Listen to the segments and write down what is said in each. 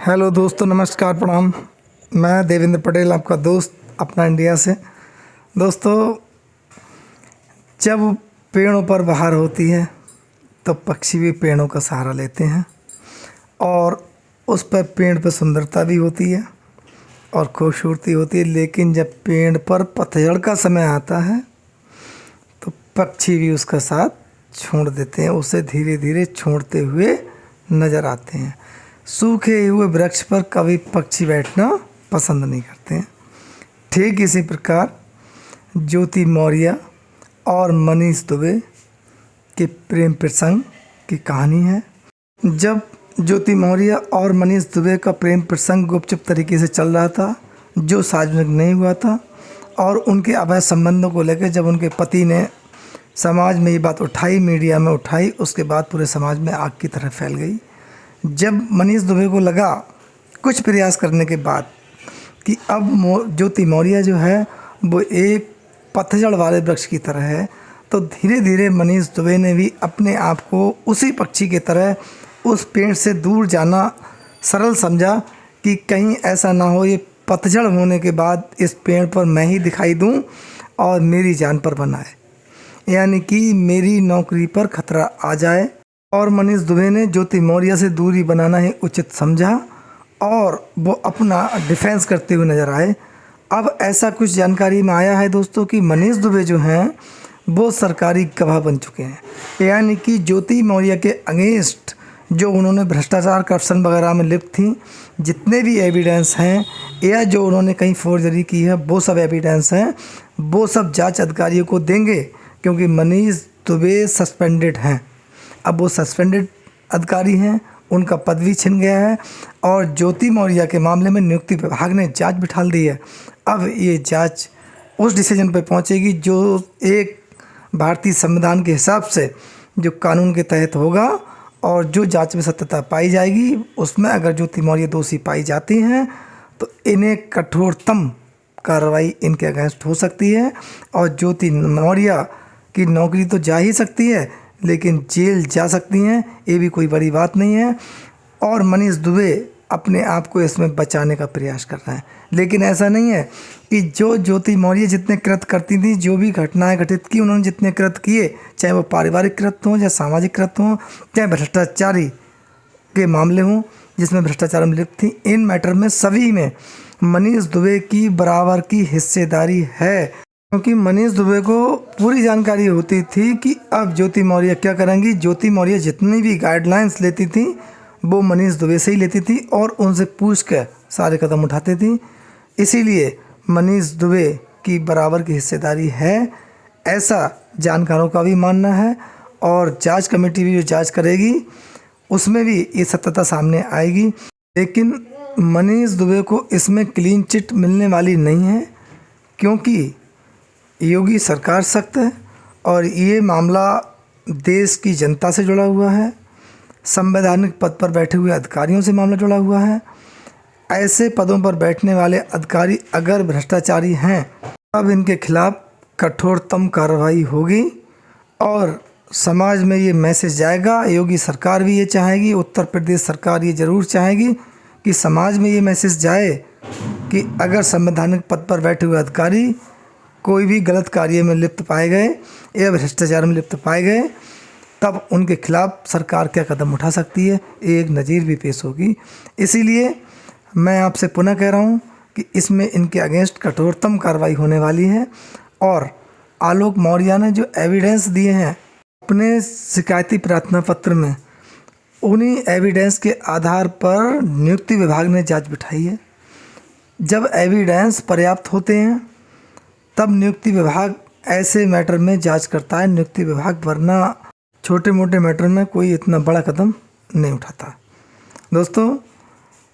Hello दोस्तों, नमस्कार, प्रणाम। मैं देवेंद्र पटेल, आपका दोस्त अपना इंडिया से। दोस्तों, जब पेड़ों पर बहार होती है तो पक्षी भी पेड़ों का सहारा लेते हैं और उस पर पेड़ पर सुंदरता भी होती है और खूबसूरती होती है। लेकिन जब पेड़ पर पतझड़ का समय आता है तो पक्षी भी उसका साथ छोड़ देते हैं, उसे धीरे धीरे छोड़ते हुए नज़र आते हैं। सूखे हुए वृक्ष पर कभी पक्षी बैठना पसंद नहीं करते हैं। ठीक इसी प्रकार ज्योति मौर्य और मनीष दुबे के प्रेम प्रसंग की कहानी है। जब ज्योति मौर्य और मनीष दुबे का प्रेम प्रसंग गुपचुप तरीके से चल रहा था, जो सार्वजनिक नहीं हुआ था, और उनके अवैध संबंधों को लेकर जब उनके पति ने समाज में ये बात उठाई, मीडिया में उठाई, उसके बाद पूरे समाज में आग की तरह फैल गई। जब मनीष दुबे को लगा कुछ प्रयास करने के बाद कि अब ज्योति मौर्य जो है वो एक पतझड़ वाले वृक्ष की तरह है, तो धीरे धीरे मनीष दुबे ने भी अपने आप को उसी पक्षी की तरह उस पेड़ से दूर जाना सरल समझा कि कहीं ऐसा ना हो ये पतझड़ होने के बाद इस पेड़ पर मैं ही दिखाई दूं और मेरी जान पर बनाए, यानी कि मेरी नौकरी पर खतरा आ जाए। और मनीष दुबे ने ज्योति मौर्य से दूरी बनाना ही उचित समझा और वो अपना डिफेंस करते हुए नज़र आए। अब ऐसा कुछ जानकारी में आया है दोस्तों कि मनीष दुबे जो हैं वो सरकारी गवाह बन चुके हैं, यानी कि ज्योति मौर्य के अगेंस्ट जो उन्होंने भ्रष्टाचार, करप्शन वगैरह में लिप्त थी, जितने भी एविडेंस हैं या जो उन्होंने कहीं फोर्जरी की है, वो सब एविडेंस हैं, वो सब जांच अधिकारियों को देंगे, क्योंकि मनीष दुबे सस्पेंडेड हैं। अब वो सस्पेंडेड अधिकारी हैं, उनका पद भी छिन गया है और ज्योति मौर्य के मामले में नियुक्ति विभाग ने जांच बिठाल दी है। अब ये जांच उस डिसीजन पर पहुंचेगी जो एक भारतीय संविधान के हिसाब से जो कानून के तहत होगा, और जो जांच में सत्यता पाई जाएगी उसमें अगर ज्योति मौर्य दोषी पाई जाती हैं तो इन्हें कठोरतम कार्रवाई इनके अगेंस्ट हो सकती है और ज्योति मौर्य की नौकरी तो जा ही सकती है, लेकिन जेल जा सकती हैं, ये भी कोई बड़ी बात नहीं है। और मनीष दुबे अपने आप को इसमें बचाने का प्रयास कर रहे हैं, लेकिन ऐसा नहीं है कि जो ज्योति मौर्य जितने कृत्य करती थी, जो भी घटनाएं घटित की उन्होंने जितने कृत्य किए, चाहे वो पारिवारिक कृत्य हों, चाहे सामाजिक कृत्य हों, चाहे भ्रष्टाचारी के मामले हों जिसमें भ्रष्टाचार में लिप्त थी, इन मैटर में सभी में मनीष दुबे की बराबर की हिस्सेदारी है। क्योंकि मनीष दुबे को पूरी जानकारी होती थी कि अब ज्योति मौर्य क्या करेंगी। ज्योति मौर्य जितनी भी गाइडलाइंस लेती थी वो मनीष दुबे से ही लेती थी और उनसे पूछ कर सारे कदम उठाती थी। इसीलिए मनीष दुबे की बराबर की हिस्सेदारी है, ऐसा जानकारों का भी मानना है। और जांच कमेटी भी जो जांच करेगी उसमें भी ये सत्यता सामने आएगी। लेकिन मनीष दुबे को इसमें क्लीन चिट मिलने वाली नहीं है, क्योंकि योगी सरकार सख्त है और ये मामला देश की जनता से जुड़ा हुआ है, संवैधानिक पद पर बैठे हुए अधिकारियों से मामला जुड़ा हुआ है। ऐसे पदों पर बैठने वाले अधिकारी अगर भ्रष्टाचारी हैं तब इनके खिलाफ कठोरतम कार्रवाई होगी और समाज में ये मैसेज जाएगा। योगी सरकार भी ये चाहेगी, उत्तर प्रदेश सरकार ये ज़रूर चाहेगी कि समाज में ये मैसेज जाए कि अगर संवैधानिक पद पर बैठे हुए अधिकारी कोई भी गलत कार्य में लिप्त पाए गए या भ्रष्टाचार में लिप्त पाए गए, तब उनके खिलाफ सरकार क्या कदम उठा सकती है, एक नज़ीर भी पेश होगी। इसीलिए मैं आपसे पुनः कह रहा हूँ कि इसमें इनके अगेंस्ट कठोरतम कार्रवाई होने वाली है। और आलोक मौर्य ने जो एविडेंस दिए हैं अपने शिकायती प्रार्थना पत्र में, उन्हीं एविडेंस के आधार पर नियुक्ति विभाग ने जांच बिठाई है। जब एविडेंस पर्याप्त होते हैं तब नियुक्ति विभाग ऐसे मैटर में जांच करता है नियुक्ति विभाग, वरना छोटे मोटे मैटर में कोई इतना बड़ा कदम नहीं उठाता। दोस्तों,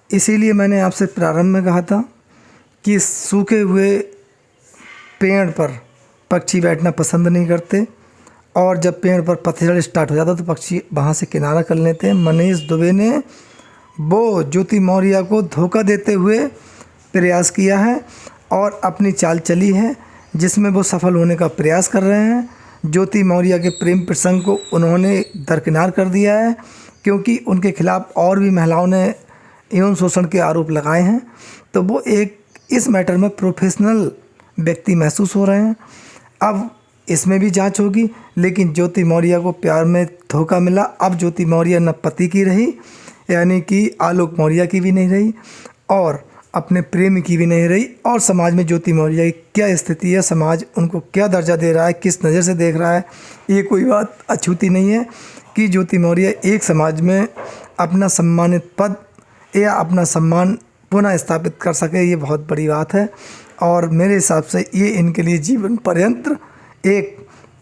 इसीलिए मैंने आपसे प्रारंभ में कहा था कि सूखे हुए पेड़ पर पक्षी बैठना पसंद नहीं करते और जब पेड़ पर पतझड़ स्टार्ट हो जाता तो पक्षी वहाँ से किनारा कर लेते हैं। मनीष दुबे ने वो ज्योति मौर्य को धोखा देते हुए प्रयास किया है और अपनी चाल चली है जिसमें वो सफल होने का प्रयास कर रहे हैं। ज्योति मौर्य के प्रेम प्रसंग को उन्होंने दरकिनार कर दिया है, क्योंकि उनके खिलाफ और भी महिलाओं ने यौन शोषण के आरोप लगाए हैं, तो वो एक इस मैटर में प्रोफेशनल व्यक्ति महसूस हो रहे हैं। अब इसमें भी जांच होगी, लेकिन ज्योति मौर्य को प्यार में धोखा मिला। अब ज्योति मौर्य न पति की रही, यानी कि आलोक मौर्य की भी नहीं रही, और अपने प्रेमी की भी नहीं रही, और समाज में ज्योति मौर्य की क्या स्थिति है, समाज उनको क्या दर्जा दे रहा है, किस नज़र से देख रहा है, ये कोई बात अछूती नहीं है कि ज्योति मौर्य एक समाज में अपना सम्मानित पद या अपना सम्मान पुनः स्थापित कर सके, ये बहुत बड़ी बात है। और मेरे हिसाब से ये इनके लिए जीवन पर्यंत एक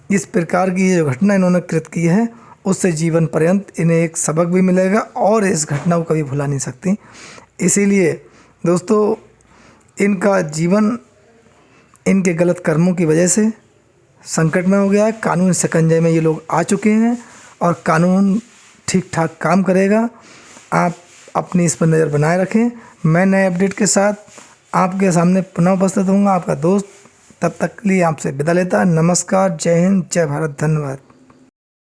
इस प्रकार की ये जो घटना इन्होंने कृत की है, उससे जीवन पर्यंत इन्हें एक सबक भी मिलेगा और इस घटना को कभी भुला नहीं सकती। इसीलिए दोस्तों, इनका जीवन इनके गलत कर्मों की वजह से संकट में हो गया है। कानूनी शिकंजे में ये लोग आ चुके हैं और कानून ठीक ठाक काम करेगा। आप अपनी इस पर नज़र बनाए रखें। मैं नए अपडेट के साथ आपके सामने पुनः उपस्थित होऊंगा, आपका दोस्त। तब तक के लिए आपसे विदा लेता। नमस्कार, जय हिंद, जय भारत, धन्यवाद।